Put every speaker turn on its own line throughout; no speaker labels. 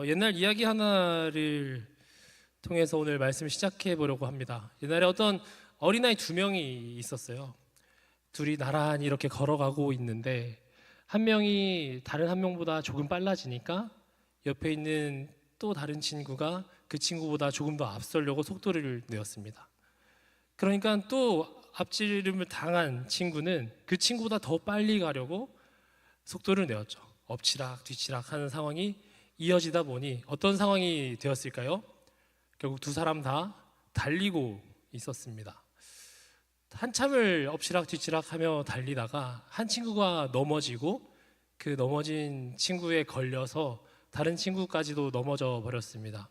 옛날 이야기 하나를 통해서 오늘 말씀을 시작해 보려고 합니다. 옛날에 어떤 어린아이 두 명이 있었어요. 둘이 나란히 이렇게 걸어가고 있는데 한 명이 다른 한 명보다 조금 빨라지니까 옆에 있는 또 다른 친구가 그 친구보다 조금 더 앞서려고 속도를 내었습니다. 그러니까 또 앞지름을 당한 친구는 그 친구보다 더 빨리 가려고 속도를 내었죠. 엎치락 뒤치락 하는 상황이 이어지다 보니 어떤 상황이 되었을까요? 결국 두 사람 다 달리고 있었습니다. 한참을 엎치락 뒤치락 하며 달리다가 한 친구가 넘어지고 그 넘어진 친구에 걸려서 다른 친구까지도 넘어져 버렸습니다.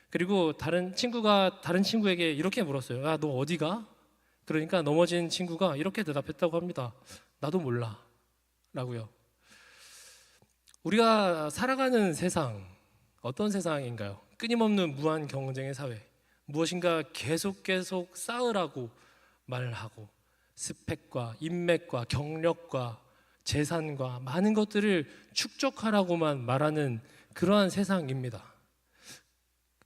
그리고 다른 친구가 다른 친구에게 이렇게 물었어요. 야, 너 어디가? 그러니까 넘어진 친구가 이렇게 대답했다고 합니다. 나도 몰라 라고요. 우리가 살아가는 세상, 어떤 세상인가요? 끊임없는 무한 경쟁의 사회, 무엇인가 계속 쌓으라고 말을 하고 스펙과 인맥과 경력과 재산과 많은 것들을 축적하라고만 말하는 그러한 세상입니다.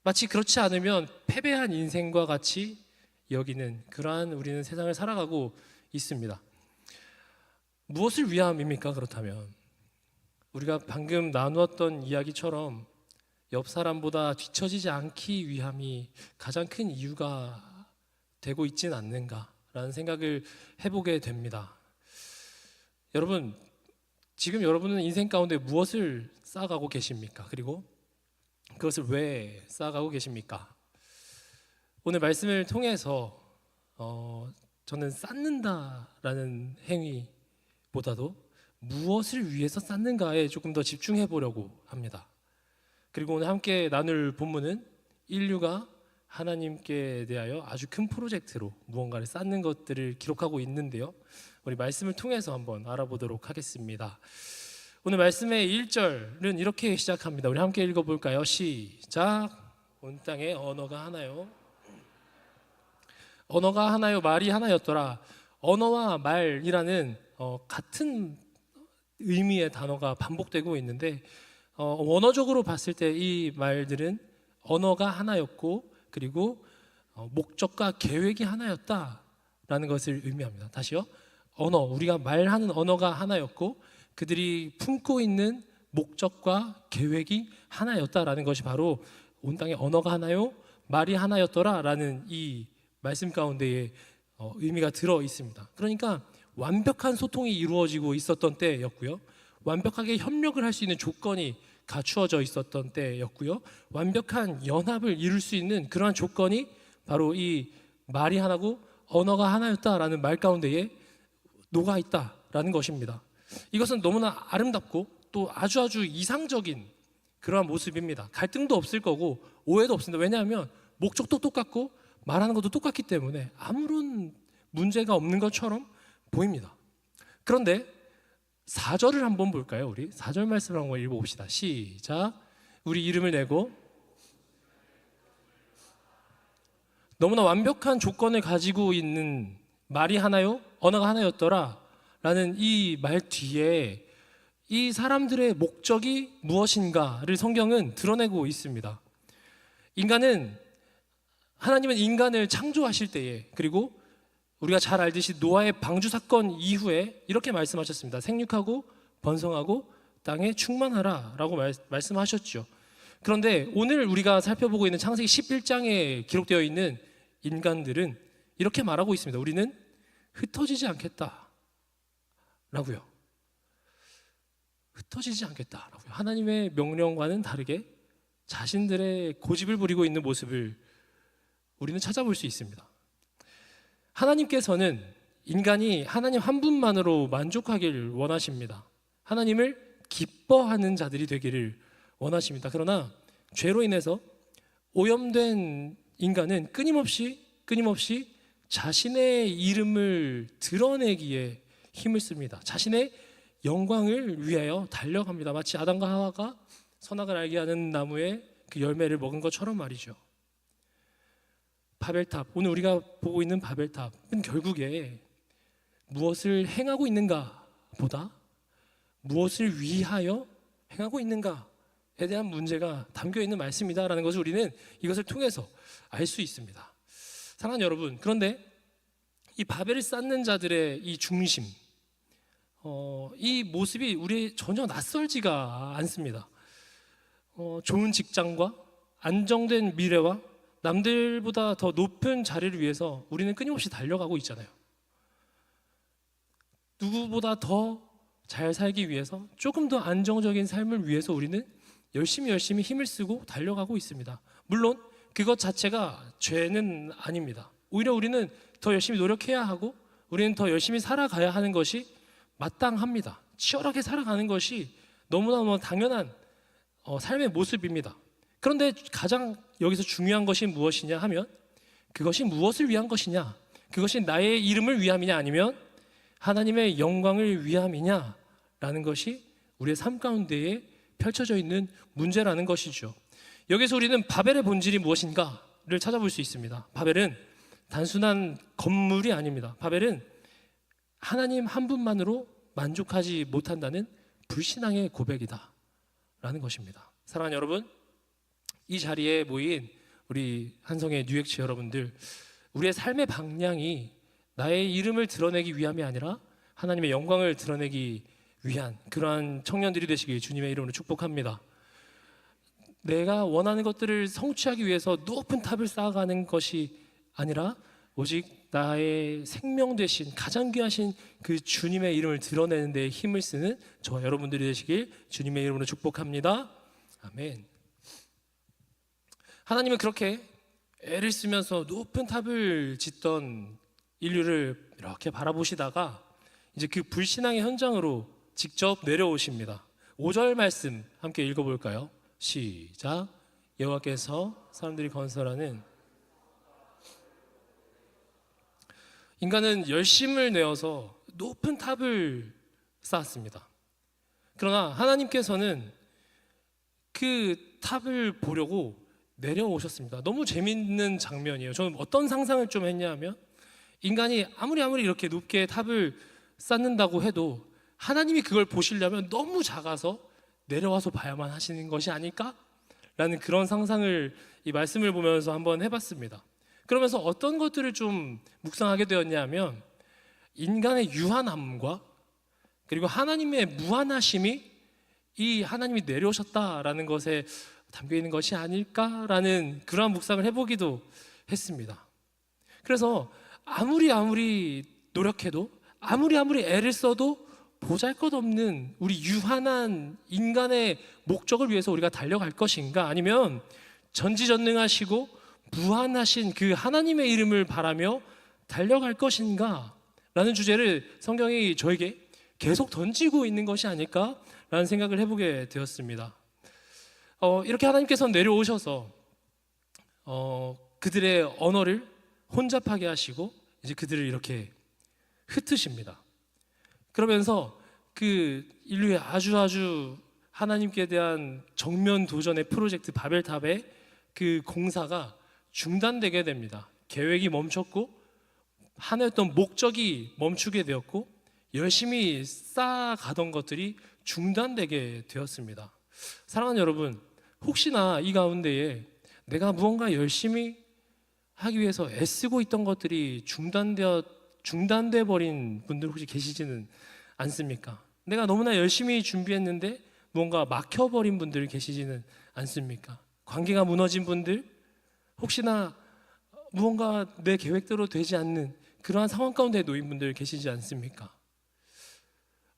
마치 그렇지 않으면 패배한 인생과 같이 여기는 그러한 우리는 세상을 살아가고 있습니다. 무엇을 위함입니까? 그렇다면 우리가 방금 나누었던 이야기처럼 옆 사람보다 뒤처지지 않기 위함이 가장 큰 이유가 되고 있지는 않는가라는 생각을 해보게 됩니다. 여러분, 지금 여러분은 인생 가운데 무엇을 쌓아가고 계십니까? 그리고 그것을 왜 쌓아가고 계십니까? 오늘 말씀을 통해서 저는 쌓는다라는 행위보다도 무엇을 위해서 쌓는가에 조금 더 집중해 보려고 합니다. 그리고 오늘 함께 나눌 본문은 인류가 하나님께 대하여 아주 큰 프로젝트로 무언가를 쌓는 것들을 기록하고 있는데요. 우리 말씀을 통해서 한번 알아보도록 하겠습니다. 오늘 말씀의 1절은 이렇게 시작합니다. 우리 함께 읽어볼까요? 시작. 온 땅에 언어가 하나요. 언어가 하나요. 말이 하나였더라. 언어와 말이라는 같은 의미의 단어가 반복되고 있는데 원어적으로 봤을 때 이 말들은 언어가 하나였고 그리고 목적과 계획이 하나였다라는 것을 의미합니다. 다시요. 우리가 말하는 언어가 하나였고 그들이 품고 있는 목적과 계획이 하나였다라는 것이 바로 온 땅에 언어가 하나요, 말이 하나였더라라는 이 말씀 가운데에 의미가 들어 있습니다. 그러니까 완벽한 소통이 이루어지고 있었던 때였고요. 완벽하게 협력을 할 수 있는 조건이 갖추어져 있었던 때였고요. 완벽한 연합을 이룰 수 있는 그러한 조건이 바로 이 말이 하나고 언어가 하나였다라는 말 가운데에 녹아 있다라는 것입니다. 이것은 너무나 아름답고 또 아주 이상적인 그러한 모습입니다. 갈등도 없을 거고 오해도 없습니다. 왜냐하면 목적도 똑같고 말하는 것도 똑같기 때문에 아무런 문제가 없는 것처럼 보입니다. 그런데 4절을 한번 볼까요? 우리 4절 말씀을 한번 읽어봅시다. 시작. 우리 이름을 내고 너무나 완벽한 조건을 가지고 있는 말이 하나요? 언어가 하나였더라 라는 이 말 뒤에 이 사람들의 목적이 무엇인가를 성경은 드러내고 있습니다. 하나님은 인간을 창조하실 때에 그리고 우리가 잘 알듯이 노아의 방주 사건 이후에 이렇게 말씀하셨습니다. 생육하고 번성하고 땅에 충만하라 라고 말씀하셨죠. 그런데 오늘 우리가 살펴보고 있는 창세기 11장에 기록되어 있는 인간들은 이렇게 말하고 있습니다. 우리는 흩어지지 않겠다 라고요. 흩어지지 않겠다 라고요. 하나님의 명령과는 다르게 자신들의 고집을 부리고 있는 모습을 우리는 찾아볼 수 있습니다. 하나님께서는 인간이 하나님 한 분만으로 만족하기를 원하십니다. 하나님을 기뻐하는 자들이 되기를 원하십니다. 그러나 죄로 인해서 오염된 인간은 끊임없이 자신의 이름을 드러내기에 힘을 씁니다. 자신의 영광을 위하여 달려갑니다. 마치 아담과 하와가 선악을 알게 하는 나무의 그 열매를 먹은 것처럼 말이죠. 바벨탑, 오늘 우리가 보고 있는 바벨탑은 결국에 무엇을 행하고 있는가 보다 무엇을 위하여 행하고 있는가 대한 문제가 담겨 있는 말씀이다라는 것을 우리는 이것을 통해서 알 수 있습니다. 사랑하는 여러분, 그런데 이 바벨을 쌓는 자들의 이 중심, 이 모습이 우리 전혀 낯설지가 않습니다. 좋은 직장과 안정된 미래와 남들보다 더 높은 자리를 위해서 우리는 끊임없이 달려가고 있잖아요. 누구보다 더 잘 살기 위해서, 조금 더 안정적인 삶을 위해서 우리는 열심히 힘을 쓰고 달려가고 있습니다. 물론 그것 자체가 죄는 아닙니다. 오히려 우리는 더 열심히 노력해야 하고 우리는 더 열심히 살아가야 하는 것이 마땅합니다. 치열하게 살아가는 것이 너무나 당연한 삶의 모습입니다. 그런데 가장 여기서 중요한 것이 무엇이냐 하면, 그것이 무엇을 위한 것이냐, 그것이 나의 이름을 위함이냐 아니면 하나님의 영광을 위함이냐라는 것이 우리의 삶 가운데에 펼쳐져 있는 문제라는 것이죠. 여기서 우리는 바벨의 본질이 무엇인가를 찾아볼 수 있습니다. 바벨은 단순한 건물이 아닙니다. 바벨은 하나님 한 분만으로 만족하지 못한다는 불신앙의 고백이다 라는 것입니다. 사랑하는 여러분, 이 자리에 모인 우리 한성의 뉴엑치 여러분들, 우리의 삶의 방향이 나의 이름을 드러내기 위함이 아니라 하나님의 영광을 드러내기 위한 그러한 청년들이 되시길 주님의 이름으로 축복합니다. 내가 원하는 것들을 성취하기 위해서 높은 탑을 쌓아가는 것이 아니라 오직 나의 생명 되신 가장 귀하신 그 주님의 이름을 드러내는 데 힘을 쓰는 저와 여러분들이 되시길 주님의 이름으로 축복합니다. 아멘. 하나님은 그렇게 애를 쓰면서 높은 탑을 짓던 인류를 이렇게 바라보시다가 이제 그 불신앙의 현장으로 직접 내려오십니다. 5절 말씀 함께 읽어볼까요? 시작. 여호와께서 사람들이 건설하는, 인간은 열심을 내어서 높은 탑을 쌓았습니다. 그러나 하나님께서는 그 탑을 보려고 내려오셨습니다. 너무 재밌는 장면이에요. 저는 어떤 상상을 좀 했냐면, 인간이 아무리 이렇게 높게 탑을 쌓는다고 해도 하나님이 그걸 보시려면 너무 작아서 내려와서 봐야만 하시는 것이 아닐까라는 그런 상상을 이 말씀을 보면서 한번 해봤습니다. 그러면서 어떤 것들을 좀 묵상하게 되었냐면, 인간의 유한함과 그리고 하나님의 무한하심이 이 하나님이 내려오셨다라는 것에 담겨 있는 것이 아닐까라는 그러한 묵상을 해보기도 했습니다. 그래서 아무리 노력해도 아무리 애를 써도 보잘것없는 우리 유한한 인간의 목적을 위해서 우리가 달려갈 것인가, 아니면 전지전능하시고 무한하신 그 하나님의 이름을 바라며 달려갈 것인가 라는 주제를 성경이 저에게 계속 던지고 있는 것이 아닐까라는 생각을 해보게 되었습니다. 이렇게 하나님께서 내려오셔서 그들의 언어를 혼잡하게 하시고 이제 그들을 이렇게 흩으십니다. 그러면서 그 인류의 아주 하나님께 대한 정면 도전의 프로젝트 바벨탑의 그 공사가 중단되게 됩니다. 계획이 멈췄고 하나였던 목적이 멈추게 되었고 열심히 쌓아가던 것들이 중단되게 되었습니다. 사랑하는 여러분, 혹시나 이 가운데에 내가 무언가 열심히 하기 위해서 애쓰고 있던 것들이 중단돼 버린 분들 혹시 계시지는 않습니까? 내가 너무나 열심히 준비했는데 무언가 막혀버린 분들 계시지는 않습니까? 관계가 무너진 분들, 혹시나 무언가 내 계획대로 되지 않는 그러한 상황 가운데 놓인 분들 계시지 않습니까?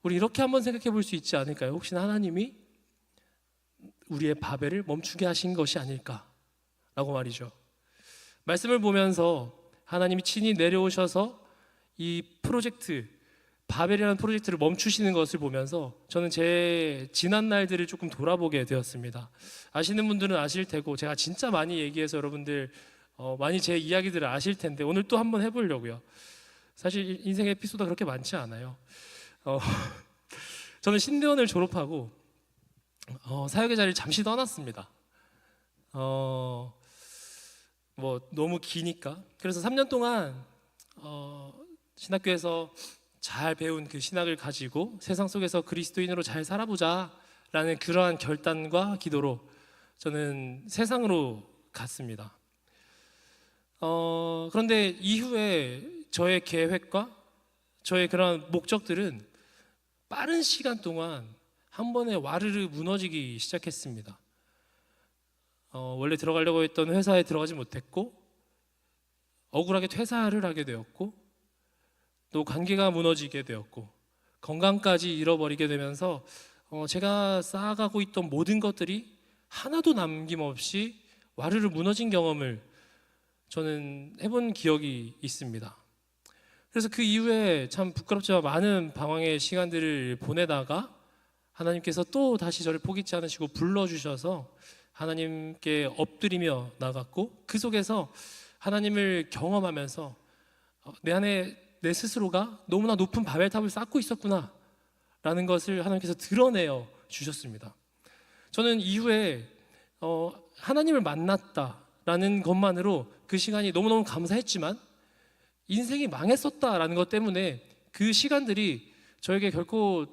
우리 이렇게 한번 생각해 볼 수 있지 않을까요? 혹시나 하나님이 우리의 바벨을 멈추게 하신 것이 아닐까라고 말이죠. 말씀을 보면서 하나님이 친히 내려오셔서 이 프로젝트, 바벨이라는 프로젝트를 멈추시는 것을 보면서 저는 제 지난 날들을 조금 돌아보게 되었습니다. 아시는 분들은 아실 테고 제가 진짜 많이 얘기해서 여러분들 많이 제 이야기들을 아실 텐데 오늘 또 한번 해보려고요. 사실 인생 에피소드가 그렇게 많지 않아요. 저는 신대원을 졸업하고 사역의 자리를 잠시 떠났습니다. 뭐 너무 기니까. 그래서 3년 동안 신학교에서 잘 배운 그 신학을 가지고 세상 속에서 그리스도인으로 잘 살아보자 라는 그러한 결단과 기도로 저는 세상으로 갔습니다. 그런데 이후에 저의 계획과 저의 그런 목적들은 빠른 시간 동안 한 번에 와르르 무너지기 시작했습니다. 원래 들어가려고 했던 회사에 들어가지 못했고, 억울하게 퇴사를 하게 되었고, 또 관계가 무너지게 되었고, 건강까지 잃어버리게 되면서 제가 쌓아가고 있던 모든 것들이 하나도 남김없이 와르르 무너진 경험을 저는 해본 기억이 있습니다. 그래서 그 이후에 참 부끄럽지만 많은 방황의 시간들을 보내다가 하나님께서 또 다시 저를 포기치 않으시고 불러주셔서 하나님께 엎드리며 나갔고, 그 속에서 하나님을 경험하면서 내 안에 내 스스로가 너무나 높은 바벨탑을 쌓고 있었구나 라는 것을 하나님께서 드러내어 주셨습니다. 저는 이후에 하나님을 만났다라는 것만으로 그 시간이 너무너무 감사했지만, 인생이 망했었다라는 것 때문에 그 시간들이 저에게 결코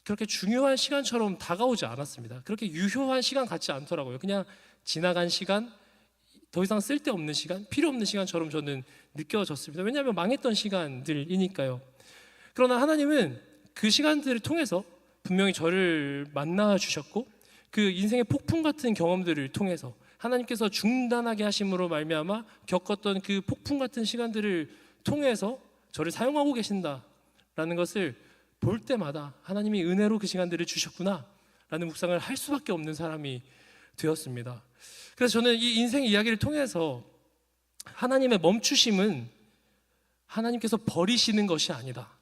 그렇게 중요한 시간처럼 다가오지 않았습니다. 그렇게 유효한 시간 같지 않더라고요. 그냥 지나간 시간, 더 이상 쓸데없는 시간, 필요 없는 시간처럼 저는 느껴졌습니다. 왜냐하면 망했던 시간들이니까요. 그러나 하나님은 그 시간들을 통해서 분명히 저를 만나 주셨고, 그 인생의 폭풍 같은 경험들을 통해서 하나님께서 중단하게 하심으로 말미암아 겪었던 그 폭풍 같은 시간들을 통해서 저를 사용하고 계신다라는 것을 볼 때마다 하나님이 은혜로 그 시간들을 주셨구나 라는 묵상을 할 수밖에 없는 사람이 되었습니다. 그래서 저는 이 인생 이야기를 통해서 하나님의 멈추심은 하나님께서 버리시는 것이 아니다,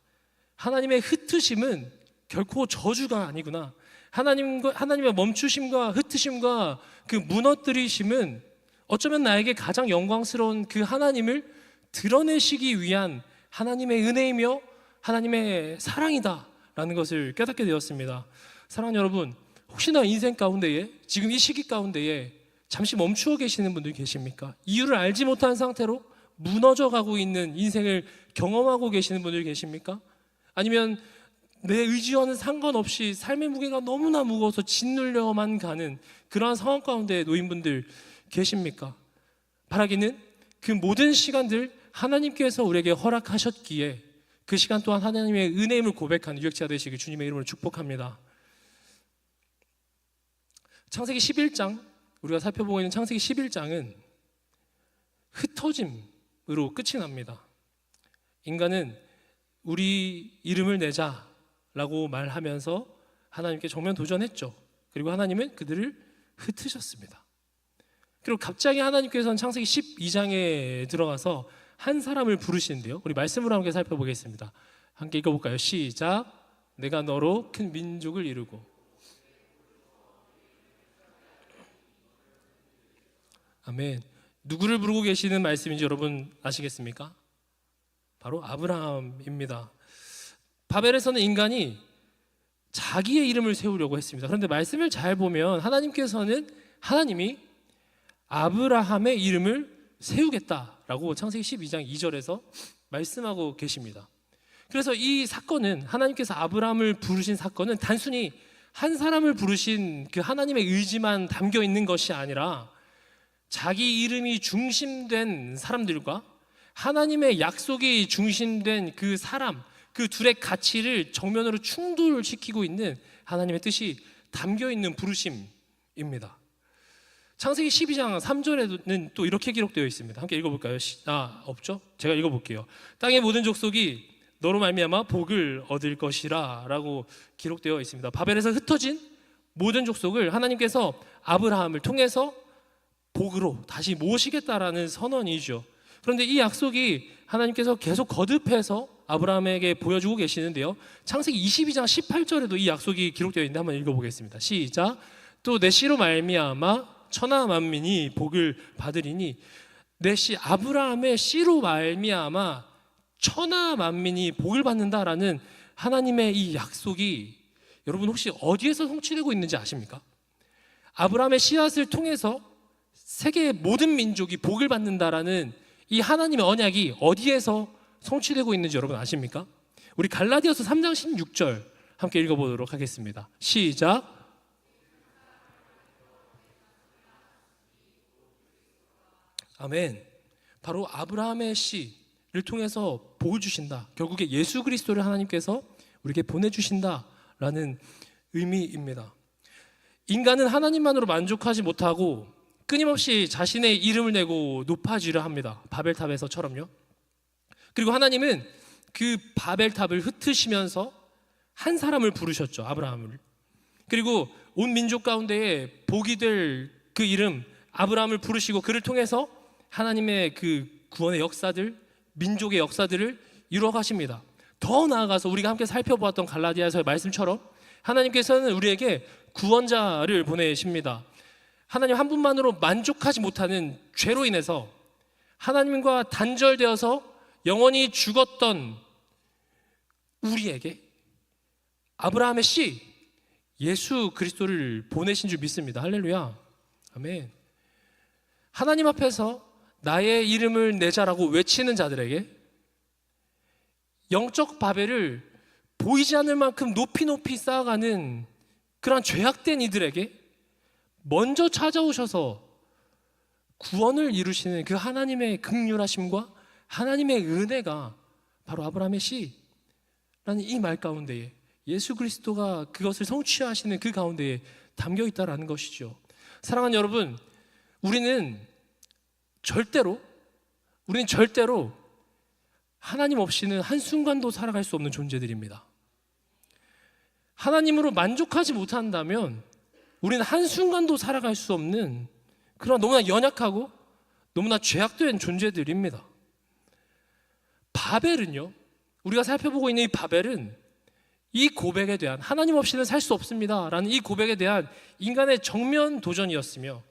하나님의 흩으심은 결코 저주가 아니구나, 하나님의 멈추심과 흩으심과 그 무너뜨리심은 어쩌면 나에게 가장 영광스러운 그 하나님을 드러내시기 위한 하나님의 은혜이며 하나님의 사랑이다라는 것을 깨닫게 되었습니다. 사랑하는 여러분, 혹시나 인생 가운데에 지금 이 시기 가운데에 잠시 멈추어 계시는 분들 계십니까? 이유를 알지 못한 상태로 무너져 가고 있는 인생을 경험하고 계시는 분들 계십니까? 아니면 내 의지와는 상관없이 삶의 무게가 너무나 무거워서 짓눌려만 가는 그러한 상황 가운데 놓인 분들 계십니까? 바라기는 그 모든 시간들 하나님께서 우리에게 허락하셨기에 그 시간 또한 하나님의 은혜임을 고백하는 유익자 되시길 주님의 이름으로 축복합니다. 창세기 11장, 우리가 살펴보고 있는 창세기 11장은 흩어짐으로 끝이 납니다. 인간은 우리 이름을 내자라고 말하면서 하나님께 정면 도전했죠. 그리고 하나님은 그들을 흩으셨습니다. 그리고 갑자기 하나님께서는 창세기 12장에 들어가서 한 사람을 부르시는데요, 우리 말씀으로 함께 살펴보겠습니다. 함께 읽어볼까요? 시작. 내가 너로 큰 민족을 이루고. 아멘. 누구를 부르고 계시는 말씀인지 여러분 아시겠습니까? 바로 아브라함입니다. 바벨에서는 인간이 자기의 이름을 세우려고 했습니다. 그런데 말씀을 잘 보면 하나님이 아브라함의 이름을 세우겠다라고 창세기 12장 2절에서 말씀하고 계십니다. 그래서 이 사건은, 하나님께서 아브라함을 부르신 사건은 단순히 한 사람을 부르신 그 하나님의 의지만 담겨 있는 것이 아니라 자기 이름이 중심된 사람들과 하나님의 약속이 중심된 그 사람, 그 둘의 가치를 정면으로 충돌시키고 있는 하나님의 뜻이 담겨 있는 부르심입니다. 창세기 12장 3절에는 또 이렇게 기록되어 있습니다. 함께 읽어볼까요? 없죠? 제가 읽어볼게요. 땅의 모든 족속이 너로 말미암아 복을 얻을 것이라 라고 기록되어 있습니다. 바벨에서 흩어진 모든 족속을 하나님께서 아브라함을 통해서 복으로 다시 모시겠다라는 선언이죠. 그런데 이 약속이 하나님께서 계속 거듭해서 아브라함에게 보여주고 계시는데요, 창세기 22장 18절에도 이 약속이 기록되어 있는데 한번 읽어보겠습니다. 시작. 또 내 씨로 말미암아 천하 만민이 복을 받으리니. 내 씨, 아브라함의 씨로 말미암아 천하 만민이 복을 받는다라는 하나님의 이 약속이 여러분 혹시 어디에서 성취되고 있는지 아십니까? 아브라함의 씨앗을 통해서 세계의 모든 민족이 복을 받는다라는 이 하나님의 언약이 어디에서 성취되고 있는지 여러분 아십니까? 우리 갈라디아서 3장 16절 함께 읽어보도록 하겠습니다. 시작. 아멘. 바로 아브라함의 씨를 통해서 복을 주신다. 결국에 예수 그리스도를 하나님께서 우리에게 보내주신다라는 의미입니다. 인간은 하나님만으로 만족하지 못하고 끊임없이 자신의 이름을 내고 높아지려 합니다. 바벨탑에서처럼요. 그리고 하나님은 그 바벨탑을 흩으시면서 한 사람을 부르셨죠. 아브라함을. 그리고 온 민족 가운데에 복이 될 그 이름 아브라함을 부르시고 그를 통해서 하나님의 그 구원의 역사들, 민족의 역사들을 이루어 가십니다. 더 나아가서 우리가 함께 살펴보았던 갈라디아서의 말씀처럼 하나님께서는 우리에게 구원자를 보내십니다. 하나님 한 분만으로 만족하지 못하는 죄로 인해서 하나님과 단절되어서 영원히 죽었던 우리에게 아브라함의 씨 예수 그리스도를 보내신 줄 믿습니다. 할렐루야. 아멘. 하나님 앞에서 나의 이름을 내자라고 외치는 자들에게 영적 바벨을 보이지 않을 만큼 높이 쌓아가는 그런 죄악된 이들에게 먼저 찾아오셔서 구원을 이루시는 그 하나님의 긍휼하심과 하나님의 은혜가 바로 아브라함의 씨라는 이 말 가운데에 예수 그리스도가 그것을 성취하시는 그 가운데에 담겨 있다라는 것이죠. 사랑하는 여러분, 우리는 절대로 하나님 없이는 한순간도 살아갈 수 없는 존재들입니다. 하나님으로 만족하지 못한다면 우리는 한순간도 살아갈 수 없는 그런 너무나 연약하고 너무나 죄악된 존재들입니다. 바벨은요, 우리가 살펴보고 있는 이 바벨은 이 고백에 대한 하나님 없이는 살 수 없습니다 라는 이 고백에 대한 인간의 정면 도전이었으며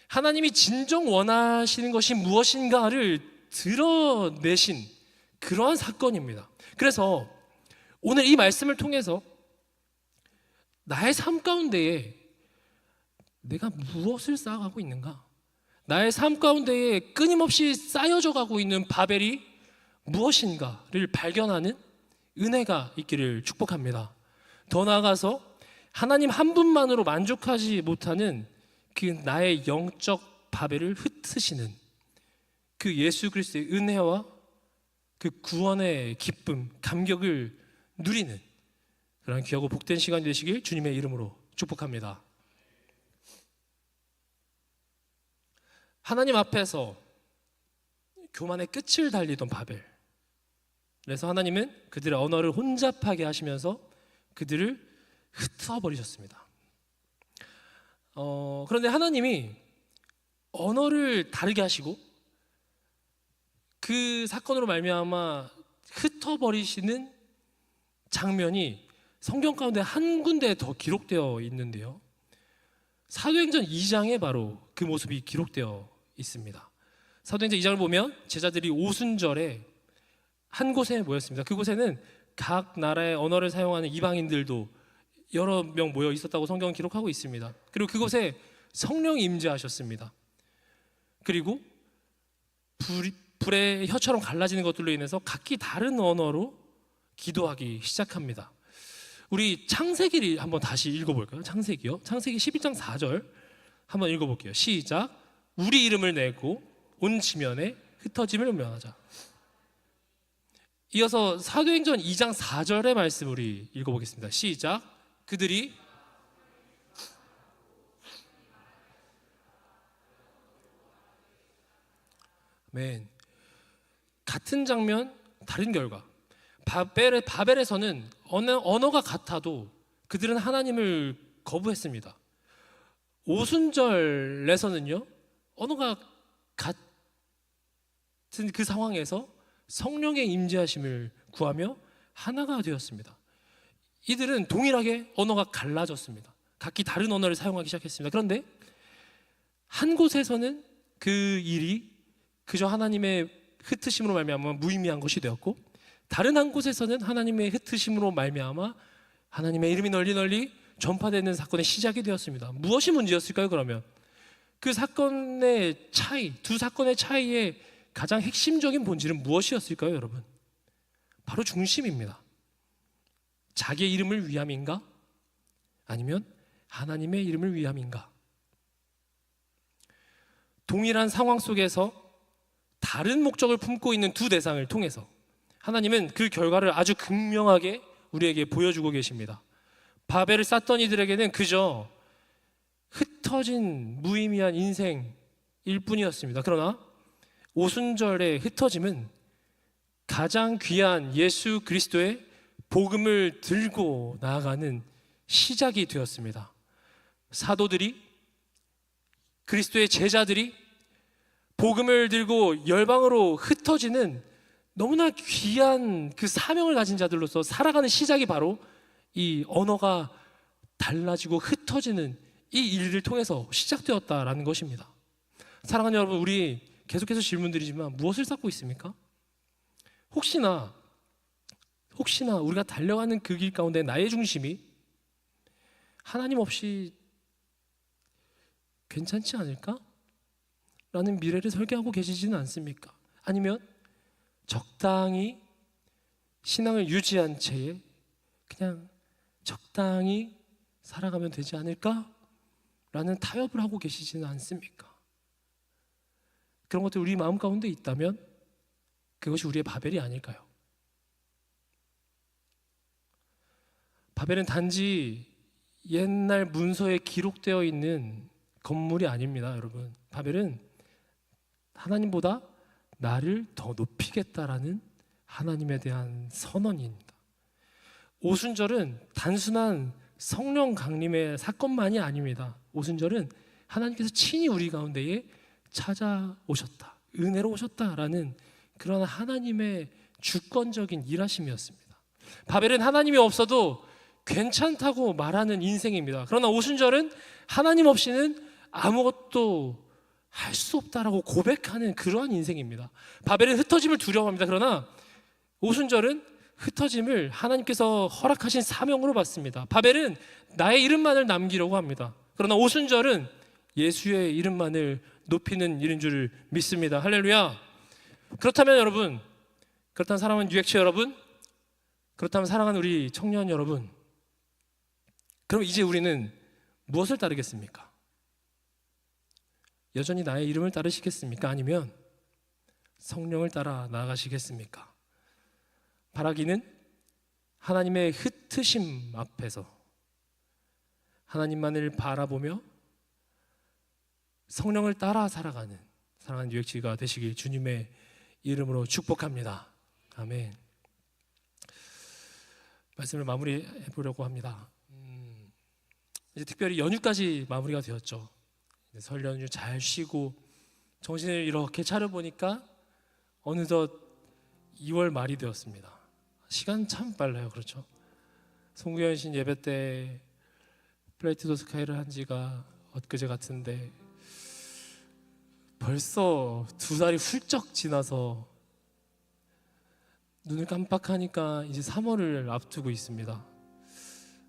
하나님이 진정 원하시는 것이 무엇인가를 드러내신 그러한 사건입니다. 그래서 오늘 이 말씀을 통해서 나의 삶 가운데에 내가 무엇을 쌓아가고 있는가? 나의 삶 가운데에 끊임없이 쌓여져 가고 있는 바벨이 무엇인가를 발견하는 은혜가 있기를 축복합니다. 더 나아가서 하나님 한 분만으로 만족하지 못하는 그 나의 영적 바벨을 흩으시는 그 예수 그리스도의 은혜와 그 구원의 기쁨, 감격을 누리는 그런 귀하고 복된 시간이 되시길 주님의 이름으로 축복합니다. 하나님 앞에서 교만의 끝을 달리던 바벨, 그래서 하나님은 그들의 언어를 혼잡하게 하시면서 그들을 흩어버리셨습니다. 그런데 하나님이 언어를 다르게 하시고 그 사건으로 말미암아 흩어버리시는 장면이 성경 가운데 한 군데 더 기록되어 있는데요, 사도행전 2장에 바로 그 모습이 기록되어 있습니다. 사도행전 2장을 보면 제자들이 오순절에 한 곳에 모였습니다. 그곳에는 각 나라의 언어를 사용하는 이방인들도 여러 명 모여 있었다고 성경은 기록하고 있습니다. 그리고 그곳에 성령이 임재하셨습니다. 그리고 불의 혀처럼 갈라지는 것들로 인해서 각기 다른 언어로 기도하기 시작합니다. 우리 창세기를 한번 다시 읽어볼까요? 창세기요. 창세기 11장 4절 한번 읽어볼게요. 시작. 우리 이름을 내고 온 지면에 흩어짐을 면하자. 이어서 사도행전 2장 4절의 말씀 우리 읽어보겠습니다. 시작. 그들이 아멘. 같은 장면 다른 결과. 바벨에서는 언어가 같아도 그들은 하나님을 거부했습니다. 오순절에서는요, 언어가 같은 그 상황에서 성령의 임재하심을 구하며 하나가 되었습니다. 이들은 동일하게 언어가 갈라졌습니다. 각기 다른 언어를 사용하기 시작했습니다. 그런데 한 곳에서는 그 일이 그저 하나님의 흩으심으로 말미암아 무의미한 것이 되었고, 다른 한 곳에서는 하나님의 흩으심으로 말미암아 하나님의 이름이 널리 전파되는 사건의 시작이 되었습니다. 무엇이 문제였을까요? 그러면 그 사건의 차이, 두 사건의 차이의 가장 핵심적인 본질은 무엇이었을까요, 여러분? 바로 중심입니다. 자기의 이름을 위함인가? 아니면 하나님의 이름을 위함인가? 동일한 상황 속에서 다른 목적을 품고 있는 두 대상을 통해서 하나님은 그 결과를 아주 극명하게 우리에게 보여주고 계십니다. 바벨을 쌓던 이들에게는 그저 흩어진 무의미한 인생일 뿐이었습니다. 그러나 오순절의 흩어짐은 가장 귀한 예수 그리스도의 복음을 들고 나아가는 시작이 되었습니다. 사도들이, 그리스도의 제자들이 복음을 들고 열방으로 흩어지는 너무나 귀한 그 사명을 가진 자들로서 살아가는 시작이 바로 이 언어가 달라지고 흩어지는 이 일을 통해서 시작되었다라는 것입니다. 사랑하는 여러분, 우리 계속해서 질문드리지만 무엇을 쌓고 있습니까? 혹시나 우리가 달려가는 그 길 가운데 나의 중심이 하나님 없이 괜찮지 않을까? 라는 미래를 설계하고 계시지는 않습니까? 아니면 적당히 신앙을 유지한 채에 그냥 적당히 살아가면 되지 않을까? 라는 타협을 하고 계시지는 않습니까? 그런 것들이 우리 마음 가운데 있다면 그것이 우리의 바벨이 아닐까요? 바벨은 단지 옛날 문서에 기록되어 있는 건물이 아닙니다, 여러분. 바벨은 하나님보다 나를 더 높이겠다라는 하나님에 대한 선언입니다. 오순절은 단순한 성령 강림의 사건만이 아닙니다. 오순절은 하나님께서 친히 우리 가운데에 찾아오셨다, 은혜로 오셨다라는 그런 하나님의 주권적인 일하심이었습니다. 바벨은 하나님이 없어도 괜찮다고 말하는 인생입니다. 그러나 오순절은 하나님 없이는 아무것도 할 수 없다라고 고백하는 그러한 인생입니다. 바벨은 흩어짐을 두려워합니다. 그러나 오순절은 흩어짐을 하나님께서 허락하신 사명으로 받습니다. 바벨은 나의 이름만을 남기려고 합니다. 그러나 오순절은 예수의 이름만을 높이는 일인 줄 믿습니다. 할렐루야. 그렇다면 여러분, 그렇다면 사랑하는 유액체 여러분, 그렇다면 사랑하는 우리 청년 여러분, 그럼 이제 우리는 무엇을 따르겠습니까? 여전히 나의 이름을 따르시겠습니까? 아니면 성령을 따라 나아가시겠습니까? 바라기는 하나님의 흩으심 앞에서 하나님만을 바라보며 성령을 따라 살아가는 사랑하는 유익치가 되시길 주님의 이름으로 축복합니다. 아멘. 말씀을 마무리해 보려고 합니다. 이제 특별히 연휴까지 마무리가 되었죠. 설 연휴 잘 쉬고 정신을 이렇게 차려보니까 어느덧 2월 말이 되었습니다. 시간 참 빨라요. 그렇죠? 송구현 신 예배 때 플레이트 더 스카이를 한 지가 엊그제 같은데 벌써 2달이 훌쩍 지나서 눈을 깜빡하니까 이제 3월을 앞두고 있습니다.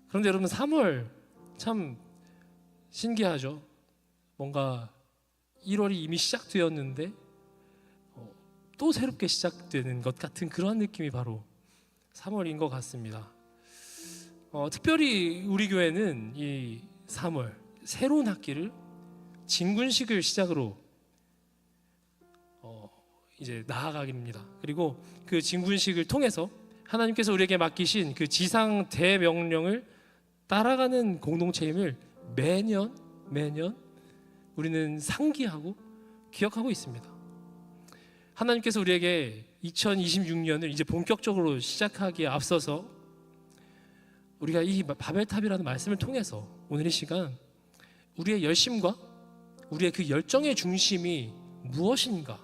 그런데 여러분, 3월 참 신기하죠? 뭔가 1월이 이미 시작되었는데 또 새롭게 시작되는 것 같은 그런 느낌이 바로 3월인 것 같습니다. 특별히 우리 교회는 이 3월 새로운 학기를 진군식을 시작으로 이제 나아가기입니다. 그리고 그 진군식을 통해서 하나님께서 우리에게 맡기신 그 지상 대명령을 따라가는 공동체임을 매년 우리는 상기하고 기억하고 있습니다. 하나님께서 우리에게 2026년을 이제 본격적으로 시작하기에 앞서서 우리가 이 바벨탑이라는 말씀을 통해서 오늘 이 시간 우리의 열심과 우리의 그 열정의 중심이 무엇인가,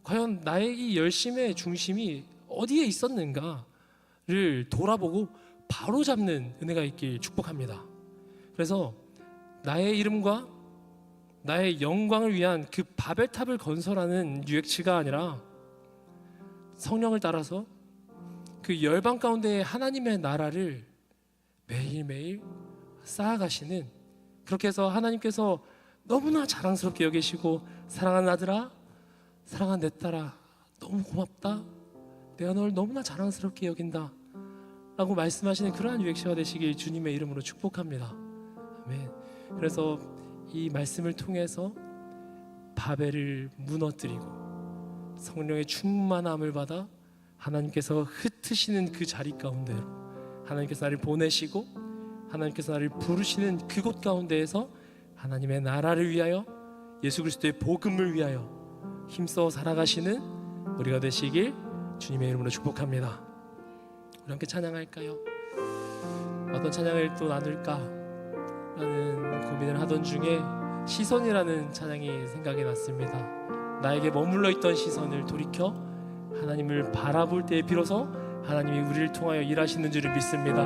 과연 나의 이 열심의 중심이 어디에 있었는가를 돌아보고 바로잡는 은혜가 있길 축복합니다. 그래서 나의 이름과 나의 영광을 위한 그 바벨탑을 건설하는 UX가 아니라 성령을 따라서 그 열방 가운데 하나님의 나라를 매일매일 쌓아가시는, 그렇게 해서 하나님께서 너무나 자랑스럽게 여기시고 사랑하는 아들아, 사랑하는 내 딸아, 너무 고맙다, 내가 널 너무나 자랑스럽게 여긴다 라고 말씀하시는 그러한 UX가 되시길 주님의 이름으로 축복합니다. 아멘. 그래서 이 말씀을 통해서 바벨을 무너뜨리고 성령의 충만함을 받아 하나님께서 흩으시는 그 자리 가운데로 하나님께서 나를 보내시고 하나님께서 나를 부르시는 그곳 가운데에서 하나님의 나라를 위하여 예수 그리스도의 복음을 위하여 힘써 살아가시는 우리가 되시길 주님의 이름으로 축복합니다. 우리 함께 찬양할까요? 어떤 찬양을 또 나눌까 라는 고민을 하던 중에 시선이라는 찬양이 생각이 났습니다. 나에게 머물러 있던 시선을 돌이켜 하나님을 바라볼 때에 비로소 하나님이 우리를 통하여 일하시는 줄을 믿습니다.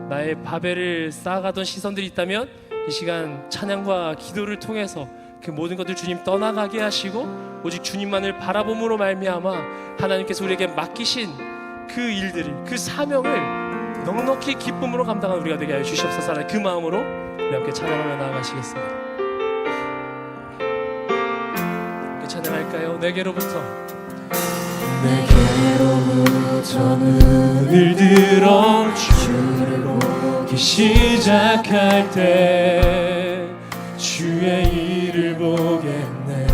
나의 바벨을 쌓아가던 시선들이 있다면 이 시간 찬양과 기도를 통해서 그 모든 것들 주님 떠나가게 하시고 오직 주님만을 바라봄으로 말미암아 하나님께서 우리에게 맡기신 그 일들을, 그 사명을 넉넉히 기쁨으로 감당한 우리가 되게 하여 주시옵소서. 그 마음으로 우리 함께 찬양하며 나아가시겠습니다. 함께 찬양할까요? 내게로부터 눈을 들어 주를 보기 시작할 때 주의 일을 보겠네.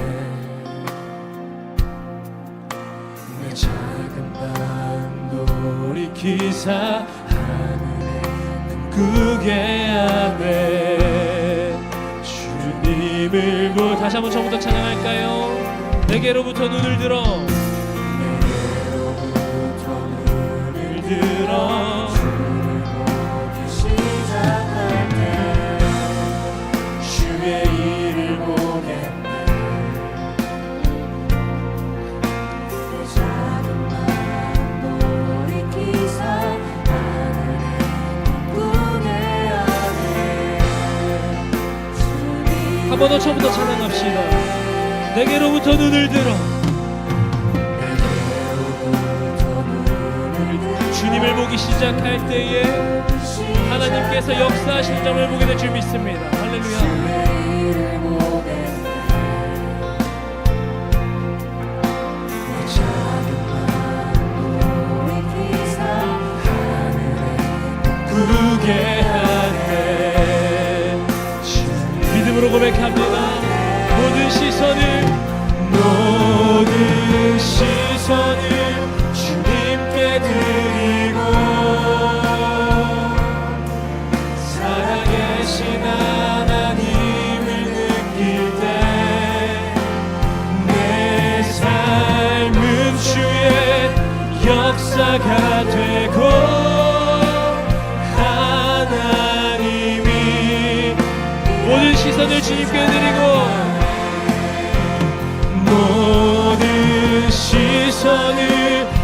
내 작은 반 돌이키사 하늘에 꿈꾸게 하네. 주님을 다시 한번 처음부터 찬양할까요? 내게로부터 눈을 들어 주를 보기 시작할 때 주의 일을 보겠네. 내 작은 맘 돌이키사 하늘에 꿈꾸게 하네. 한 번 더 처음부터 찬양합시다. 내게로부터 눈을 들어 주님을 보기 시작할 때에 하나님께서 역사하신 점을 보게 될 줄 믿습니다. 할렐루야. 구게 하네. 믿음으로 고백합니다. 모든 시선을 주님께 드리고 살아계신 하나님을 느낄 때 내 삶은 주의 역사가 되고 하나님이 모든 시선을 주님께 드리고 모든 시선을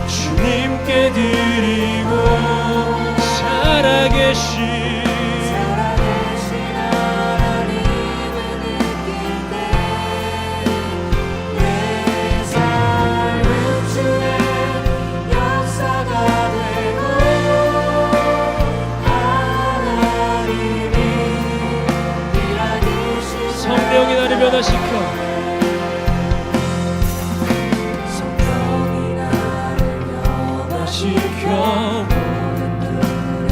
주님께 드리고 살아계신 하나님을 느낄 때 내 삶은 주의 역사가 되고 하나님이 일하기 시작 성령이 나를 변화시켜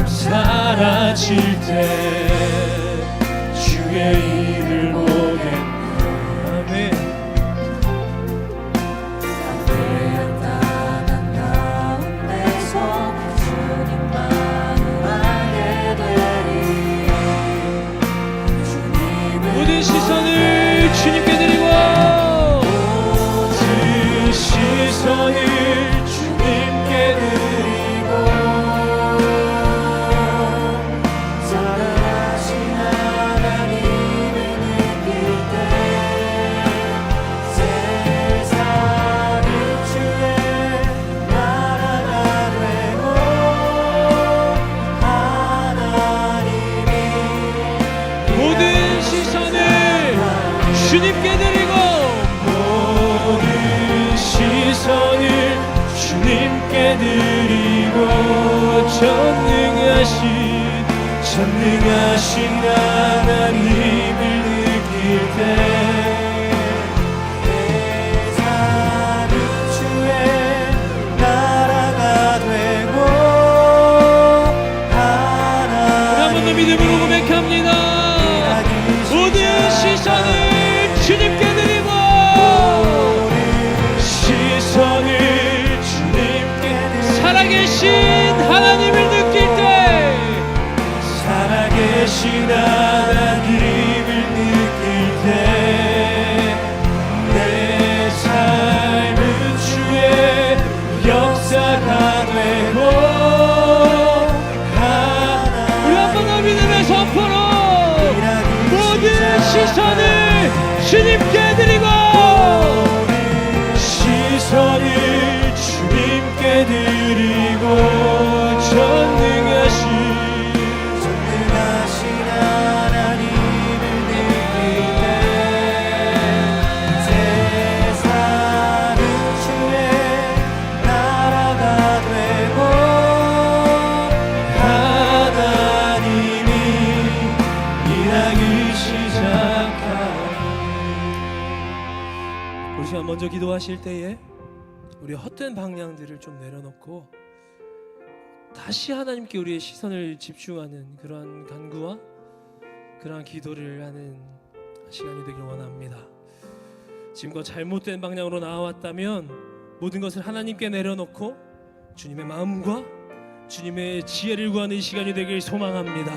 사라질 때 주의 일을 보겠네. 아멘. 땅땅한 가운데서 주님만을 알게 되리. 모든 시선을 주님께 드리고 모든 시선을 주님께 드리고 주님께 드리고 모든 시선을 주님께 드리고 전능하신 하나님을 느낄 때 내 삶은 주의 나라가 되고 주님께 드리고 시선을 주님께 드리고 전능하신
하나님을 느낄 때 세상은 주의 나라가 되고 하나님이 일하기 시작하니.
우리 시간 먼저 기도하실 때에 우리 헛된 방향들을 좀 내려놓고 다시 하나님께 우리의 시선을 집중하는 그러한 간구와 그러한 기도를 하는 시간이 되길 원합니다. 지금껏 잘못된 방향으로 나아왔다면 모든 것을 하나님께 내려놓고 주님의 마음과 주님의 지혜를 구하는 이 시간이 되길 소망합니다.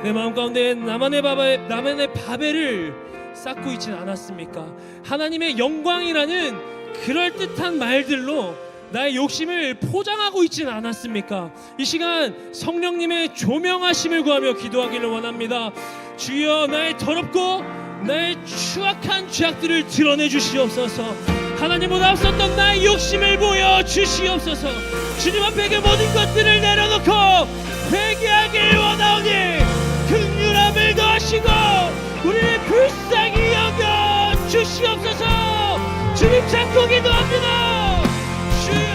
내 마음 가운데 나만의 바벨을 쌓고 있지는 않았습니까? 하나님의 영광이라는 그럴듯한 말들로 나의 욕심을 포장하고 있지는 않았습니까? 이 시간 성령님의 조명하심을 구하며 기도하기를 원합니다. 주여, 나의 더럽고 나의 추악한 죄악들을 드러내 주시옵소서. 하나님보다 앞섰던 나의 욕심을 보여 주시옵소서. 주님 앞에 그 모든 것들을 내려놓고 회개하길 원하오니 긍휼함을 더하시고 우리를 불쌍히 여겨 주시옵소서. 주님 찾고 기도합니다. 주여,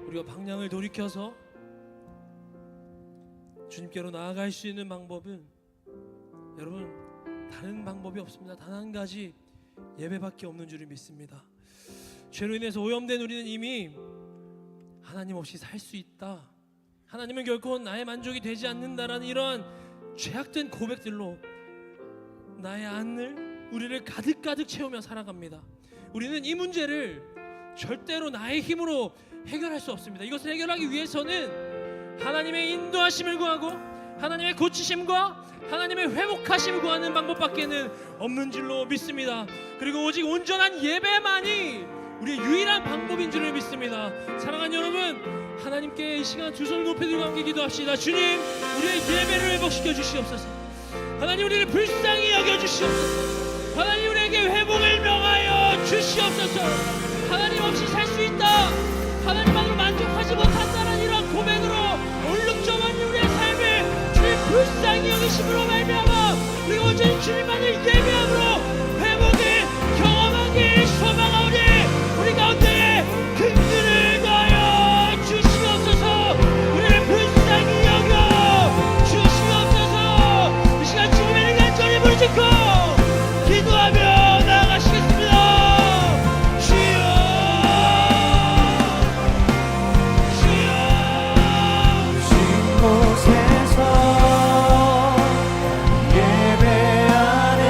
우리가 방향을 돌이켜서 주님께로 나아갈 수 있는 방법은 여러분 다른 방법이 없습니다. 단 한 가지 예배밖에 없는 줄을 믿습니다. 죄로 인해서 오염된 우리는 이미 하나님 없이 살 수 있다, 하나님은 결코 나의 만족이 되지 않는다라는 이러한 죄악된 고백들로 나의 안을, 우리를 가득가득 채우며 살아갑니다. 우리는 이 문제를 절대로 나의 힘으로 해결할 수 없습니다. 이것을 해결하기 위해서는 하나님의 인도하심을 구하고 하나님의 고치심과 하나님의 회복하심을 구하는 방법밖에는 없는 줄로 믿습니다. 그리고 오직 온전한 예배만이 우리의 유일한 방법인 줄을 믿습니다. 사랑하는 여러분, 하나님께 이 시간 두 손을 높여들고 함께 기도합시다. 주님, 우리의 예배를 회복시켜 주시옵소서. 하나님, 우리를 불쌍히 여겨 주시옵소서. 하나님, 우리에게 회복을 명하여 주시옵소서. 하나님 없이 살 수 있다, 하나님만으로 만족하지 못한다는 이런 고백으로 얼룩져만 우리의 삶을 주님 불쌍히 여기심으로 말미암아 우리가 온전히 주님만을 예배함으로 회복을 경험하길 소망하오니 우리 가운데 긍휼을 더하여 주시옵소서. 우리를 불쌍히 여겨 주시옵소서. 이 시간 주님의 은혜 간절히 부르짖고 기도하며 나아가시겠습니다.
곳에서 예배하네.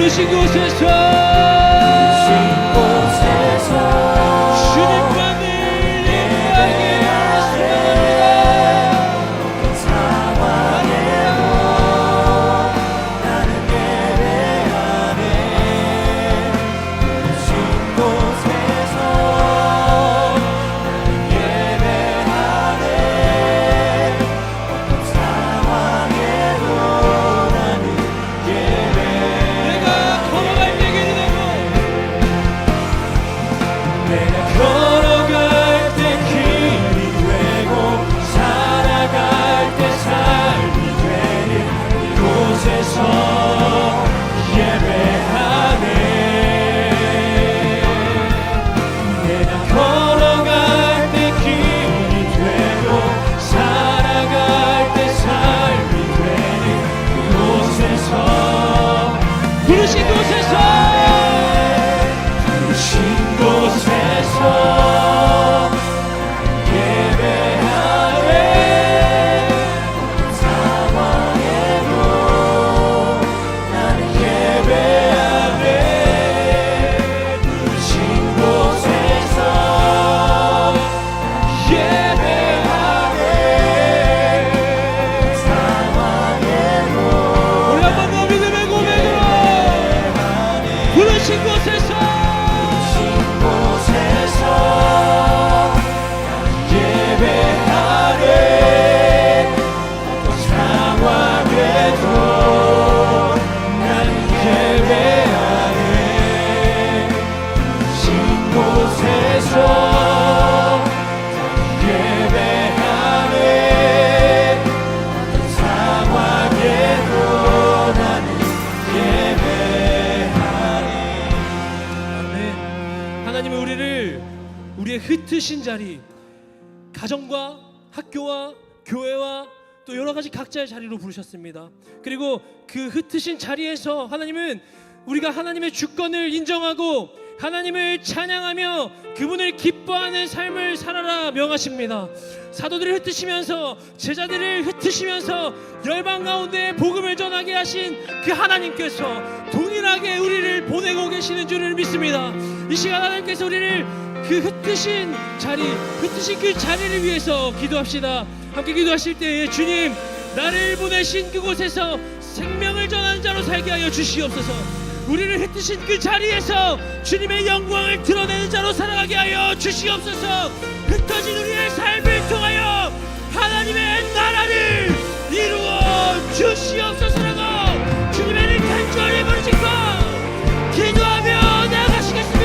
부르신 곳에서 주님만을 예배하게 우리의 흩으신 자리, 가정과 학교와 교회와 또 여러 가지 각자의 자리로 부르셨습니다. 그리고 그 흩으신 자리에서 하나님은 우리가 하나님의 주권을 인정하고 하나님을 찬양하며 그분을 기뻐하는 삶을 살아라 명하십니다. 사도들을 흩으시면서 제자들을 흩으시면서 열방 가운데 복음을 전하게 하신 그 하나님께서 동일하게 우리를 보내고 계시는 줄을 믿습니다. 이 시간 하나님께서 우리를 그 흩으신 자리, 흩으신 그 자리를 위해서 기도합시다. 함께 기도하실 때에 주님, 나를 보내신 그곳에서 생명을 전하는 자로 살게 하여 주시옵소서. 우리를 흩으신 그 자리에서 주님의 영광을 드러내는 자로 살아가게 하여 주시옵소서. 흩어진 우리의 삶을 통하여 하나님의 나라를 이루어 주시옵소서라고 주님의 이름 간절히 부르짖고 기도하며 나아가시겠습니다.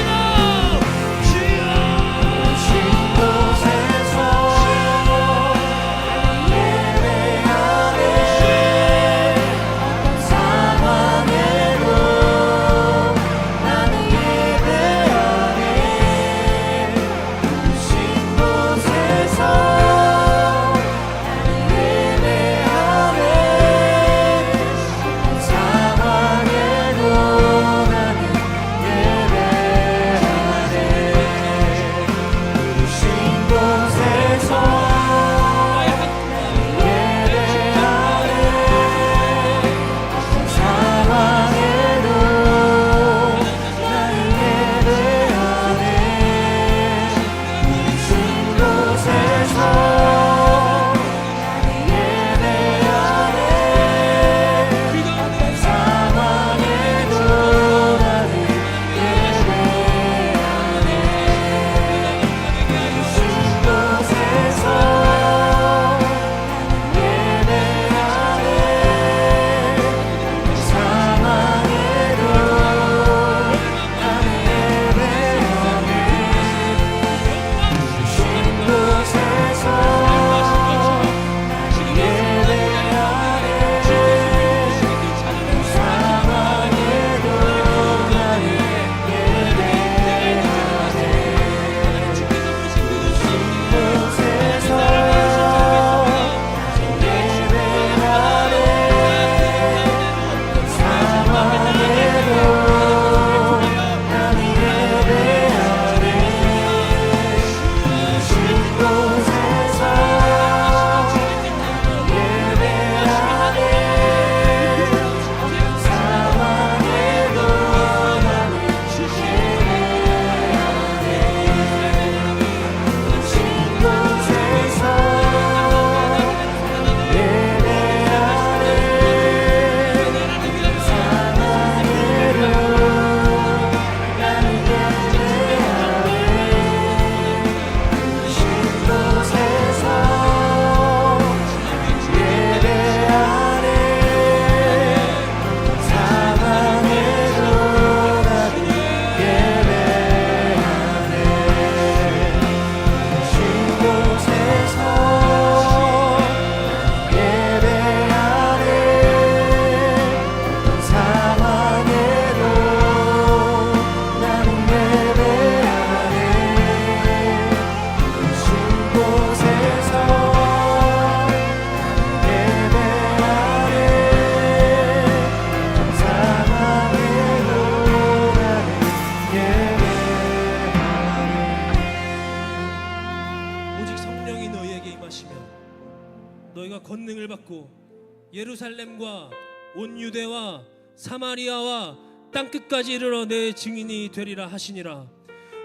예루살렘과 온 유대와 사마리아와 땅끝까지 이르러 내 증인이 되리라 하시니라.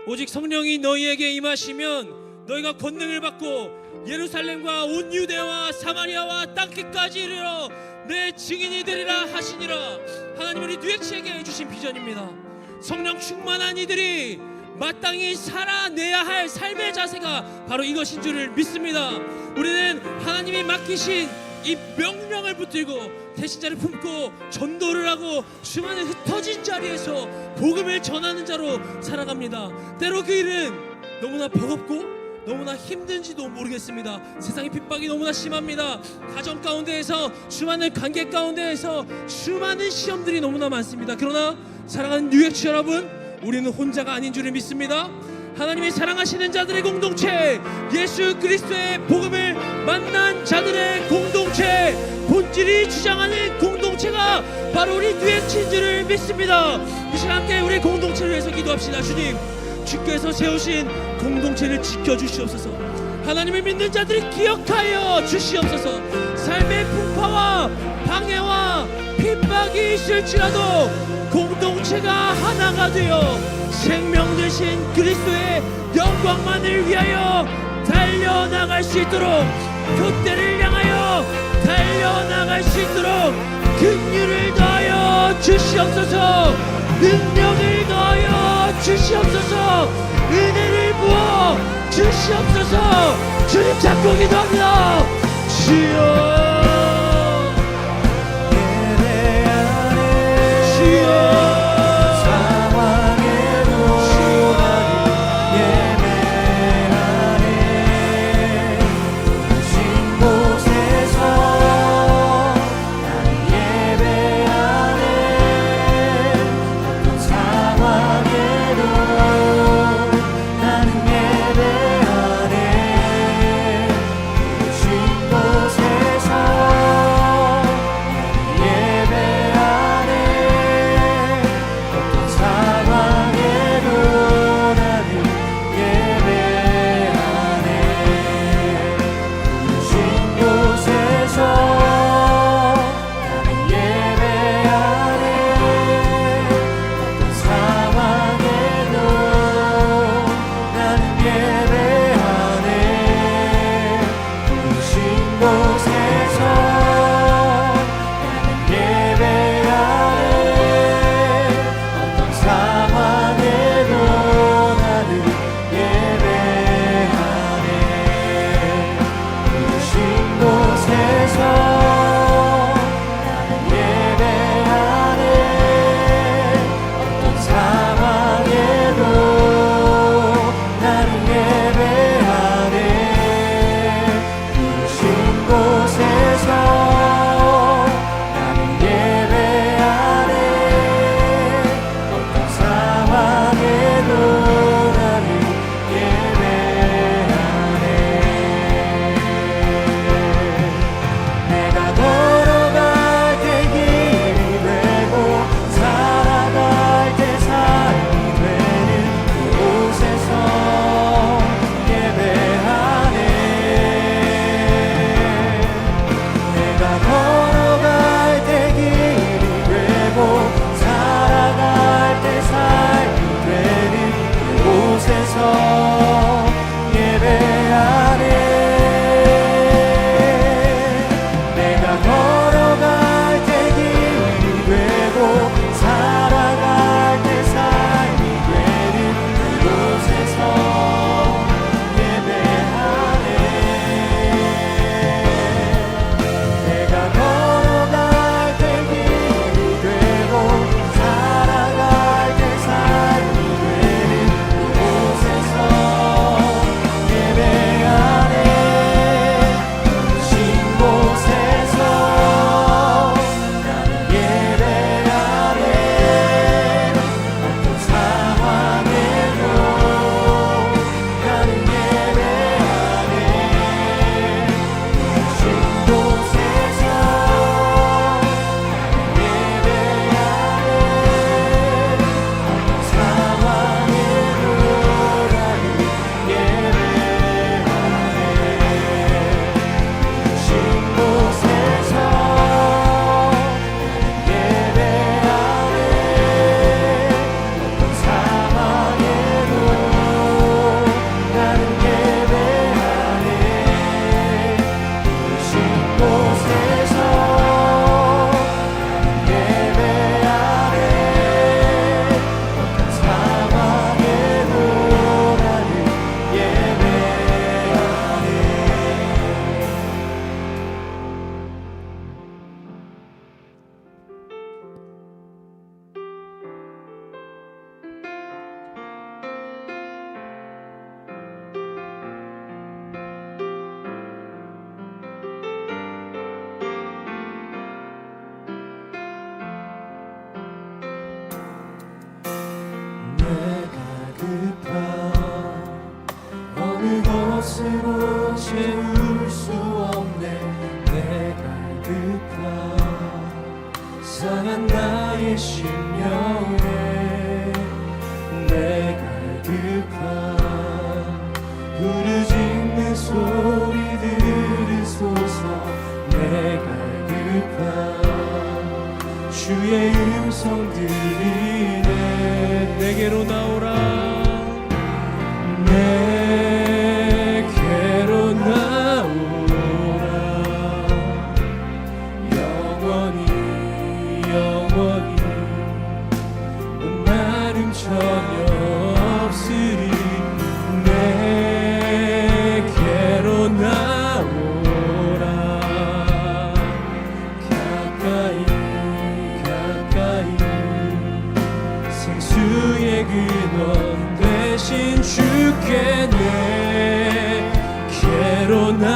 오직 성령이 너희에게 임하시면 너희가 권능을 받고 예루살렘과 온 유대와 사마리아와 땅끝까지 이르러 내 증인이 되리라 하시니라. 하나님 우리 뉴엑시에게 주신 비전입니다. 성령 충만한 이들이 마땅히 살아내야 할 삶의 자세가 바로 이것인 줄을 믿습니다. 우리는 하나님이 맡기신 이 명령을 붙들고 대신자를 품고 전도를 하고 수많은 흩어진 자리에서 복음을 전하는 자로 살아갑니다. 때로 그 일은 너무나 버겁고 너무나 힘든지도 모르겠습니다. 세상의 핍박이 너무나 심합니다. 가정 가운데에서 수많은 관계 가운데에서 수많은 시험들이 너무나 많습니다. 그러나 사랑하는 뉴엑시 여러분, 우리는 혼자가 아닌 줄을 믿습니다. 하나님이 사랑하시는 자들의 공동체, 예수 그리스도의 복음을 만난 자들의 공동체, 본질이 주장하는 공동체가 바로 우리 뉴엑시인 줄을 믿습니다. 이 시간 함께 우리 공동체를 위해서 기도합시다. 주님, 주께서 세우신 공동체를 지켜주시옵소서. 하나님을 믿는 자들이 기억하여 주시옵소서. 삶의 풍파와 방해와 핍박이 있을지라도 공동체가 하나가 되어 생명 되신 그리스도의 영광만을 위하여 달려나갈 수 있도록, 교대를 향하여 달려나갈 수 있도록 긍휼을 더하여 주시옵소서. 능력을 더하여 주시옵소서. 은혜를 부어 주시옵소서. 주님 찾고 기도합니다. 주여,
곳에서 내가 급한 어느 것으로 채울 수 없네. 내가 급한 상한 나의 심령에 내가 급한 부르짖는 소리 들으소서. 내가 급한 주의 음성 들리네. 내게로 나오라. 내게로 나오라. 영원히 영원히 목마름 전혀 없으리. 내게로 나오라. 가까이 가까이 생수의 근원 되신 주께 내게로 나오라.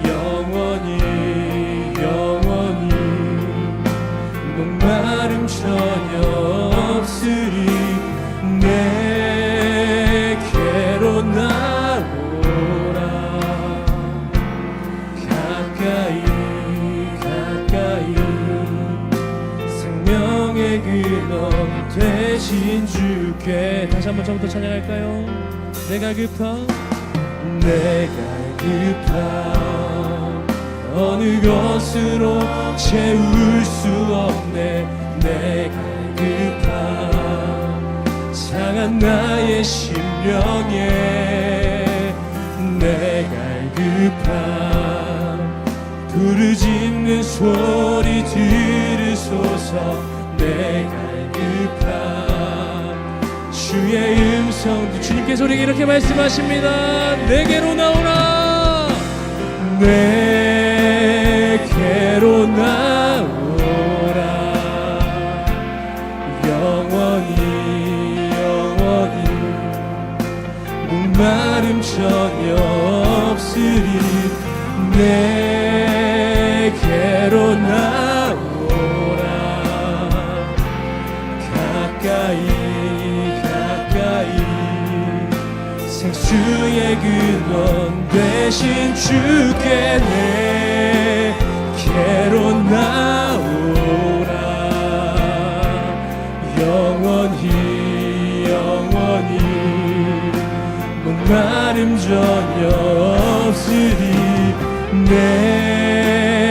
영원히 영원히 목마름 전혀 없으리. 내게로 나오라. 가까이 가까이 생명의 근원 되신 주께. 다시 한번 처음부터 찬양할까요? 내가 급한 내가 급한 어느 것으로 채울 수 없네. 내가 급한 상한 나의 심령에 내가 급한 부르짖는 소리 들으소서. 내가 급한 주의 음성. 주님께서 우리에게 이렇게 말씀하십니다. 내게로 나오라. 내게로 나오라. 영원히 영원히 목마름 전혀 없으리. 내게로 나오라. 가까이 가까이 생수의 근원 되신 주께 내게로 나오라. 영원히 영원히 목마름 전혀 없으리.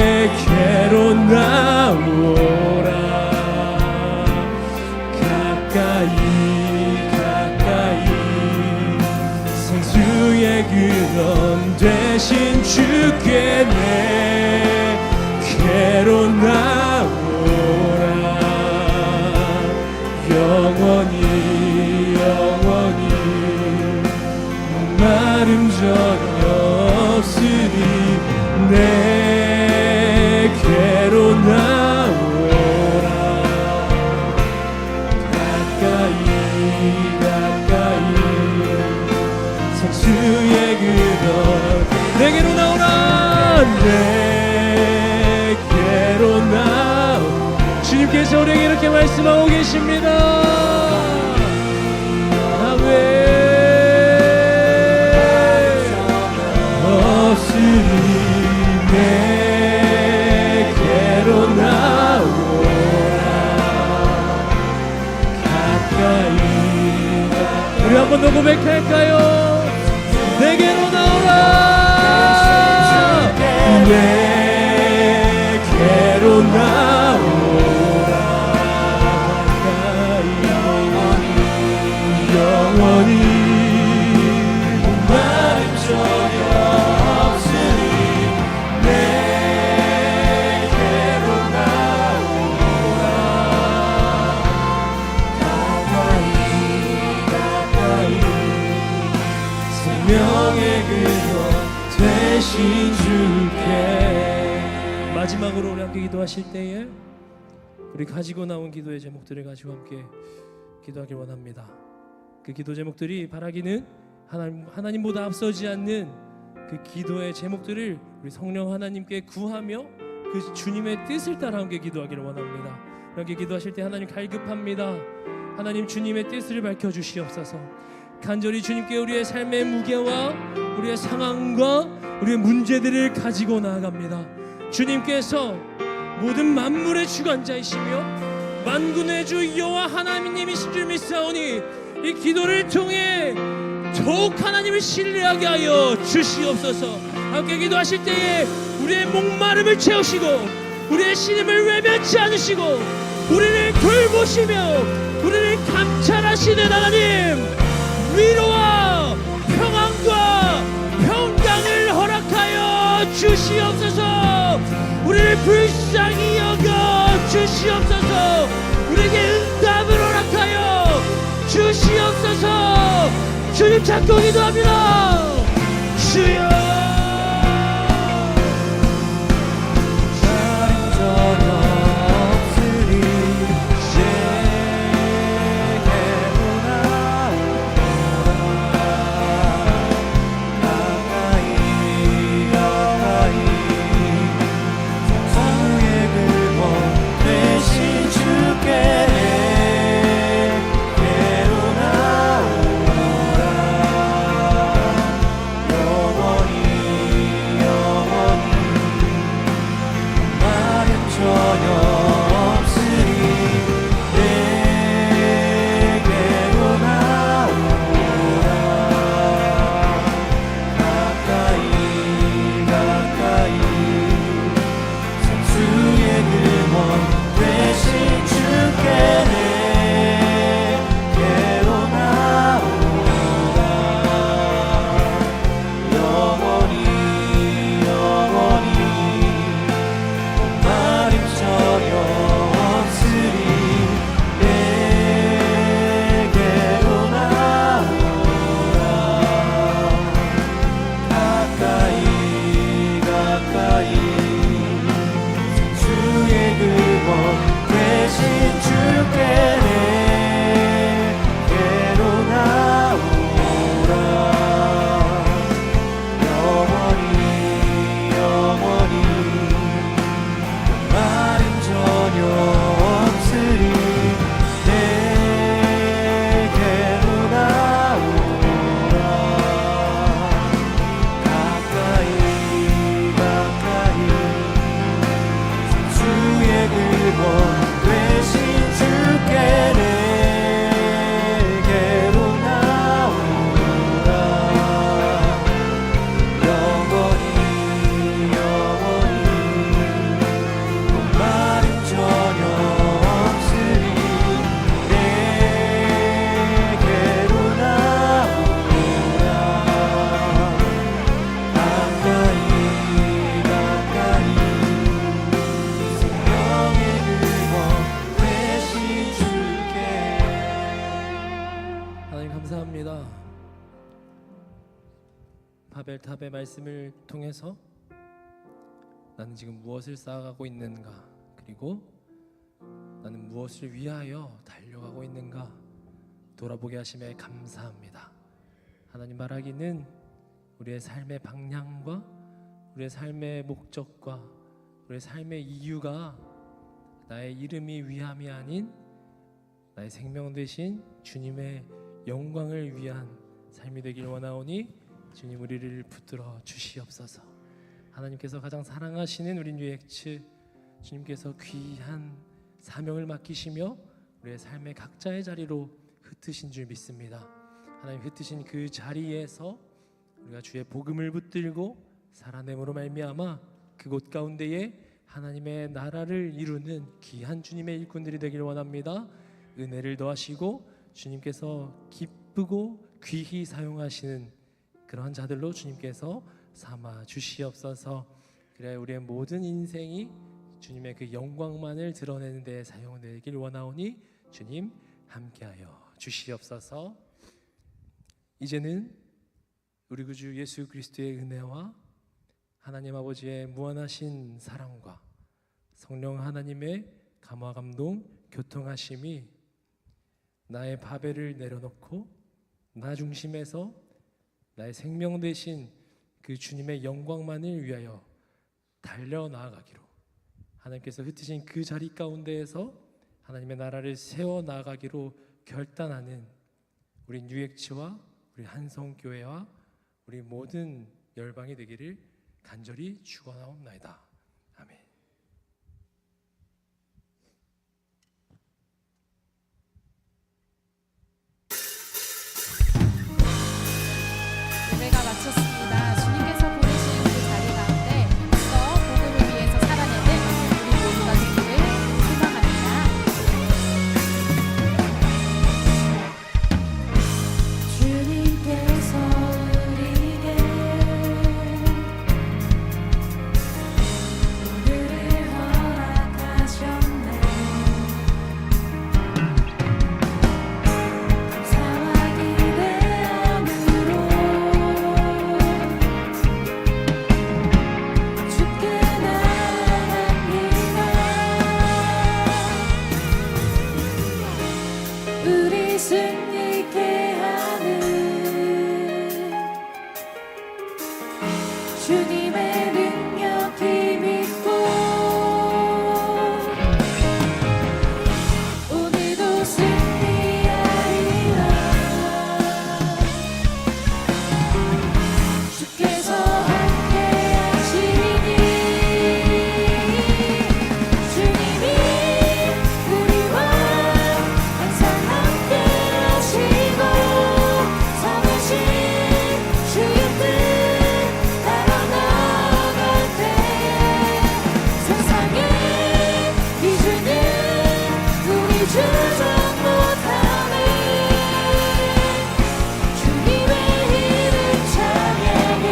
내게로 나오라. 가까이 가까이 생수의 근원 되신 주께 내게로 나오라. 영원히 영원히 목마름 전혀 없으리. 내게로 나오라. 가까이 가까이 생수의 근원 내게로 나오라. 내게로 나오라. 주님께서 우리에게 이렇게 말씀하고 계십니다. 아멘. 없으리. 내게로 나오라. 가까이. 우리 한 번 더 고백할까요? 내게로 나오라. 내게로 나오라. 가까이 영원히 목마름 전혀 없으리. 내게로 나오라. 가까이 가까이 생명의 근원 되신 주께. 마지막으로 우리 함께 기도하실 때에 우리 가지고 나온 기도의 제목들을 가지고 함께 기도하길 원합니다. 그 기도 제목들이 바라기는 하나님보다 앞서지 않는 그 기도의 제목들을 우리 성령 하나님께 구하며 그 주님의 뜻을 따라 함께 기도하기를 원합니다. 이렇게 기도하실 때 하나님 갈급합니다. 하나님 주님의 뜻을 밝혀주시옵소서. 간절히 주님께 우리의 삶의 무게와 우리의 상황과 우리의 문제들을 가지고 나아갑니다. 주님께서 모든 만물의 주관자이시며 만군의 주 여호와 하나님이신 줄 믿사오니 이 기도를 통해 더욱 하나님을 신뢰하게 하여 주시옵소서. 함께 기도하실 때에 우리의 목마름을 채우시고 우리의 신임을 외면치 않으시고 우리를 돌보시며 우리를 감찰하시는 하나님, 위로와 평안과 평강을 허락하여 주시옵소서. 우리를 불쌍히 여겨 주시옵소서. 우리에게 응답을 허락하여 주시옵소서. 주님 찾고 기도합니다. 주여. 바벨탑의 말씀을 통해서 나는 지금 무엇을 쌓아가고 있는가, 그리고 나는 무엇을 위하여 달려가고 있는가 돌아보게 하심에 감사합니다. 하나님 말하기는 우리의 삶의 방향과 우리의 삶의 목적과 우리의 삶의 이유가 나의 이름이 위함이 아닌 나의 생명 되신 주님의 영광을 위한 삶이 되길 원하오니 주님 우리를 붙들어 주시옵소서. 하나님께서 가장 사랑하시는 우리 뉴엑츠 주님께서 귀한 사명을 맡기시며 우리의 삶의 각자의 자리로 흩으신 줄 믿습니다. 하나님 흩으신 그 자리에서 우리가 주의 복음을 붙들고 살아냄으로 말미암아 그곳 가운데에 하나님의 나라를 이루는 귀한 주님의 일꾼들이 되길 원합니다. 은혜를 더하시고 주님께서 기쁘고 귀히 사용하시는 그러한 자들로 주님께서 삼아 주시옵소서. 그래야 우리의 모든 인생이 주님의 그 영광만을 드러내는 데 사용되길 원하오니 주님 함께하여 주시옵소서. 이제는 우리 구주 예수 그리스도의 은혜와 하나님 아버지의 무한하신 사랑과 성령 하나님의 감화 감동 교통하심이 나의 바벨을 내려놓고 나 중심에서 나의 생명 되신 그 주님의 영광만을 위하여 달려나아가기로 하나님께서 흩으신 그 자리 가운데에서
하나님의 나라를 세워 나가기로 결단하는 우리 뉴엑츠와 우리 한성교회와 우리 모든 열방이 되기를 간절히 축원하옵나이다. 아멘.
예배가 마쳤습니다. 주님께서 보내신 그 자리 가운데 더 복음을 위해서 살아내는 우리 모두가 되기를 희망합니다. 주님께서 우리에게 오늘을 허락하셨네. 감사와 기대함으로 주께 나아갑니다. 우리 승리케 하는 주님의 능력 힘있고 오늘도 승리하리라. 주께서 함께 하시니 주님이 우리와 항상 함께 하시고 선하신 주의 뜻 따라 나아갈 때에 세상의 기준은 우리 주장 못하네. 주님의 이름 찬양해.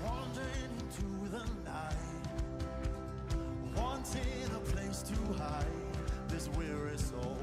Wandering into the night, wanting a place to hide this weary soul.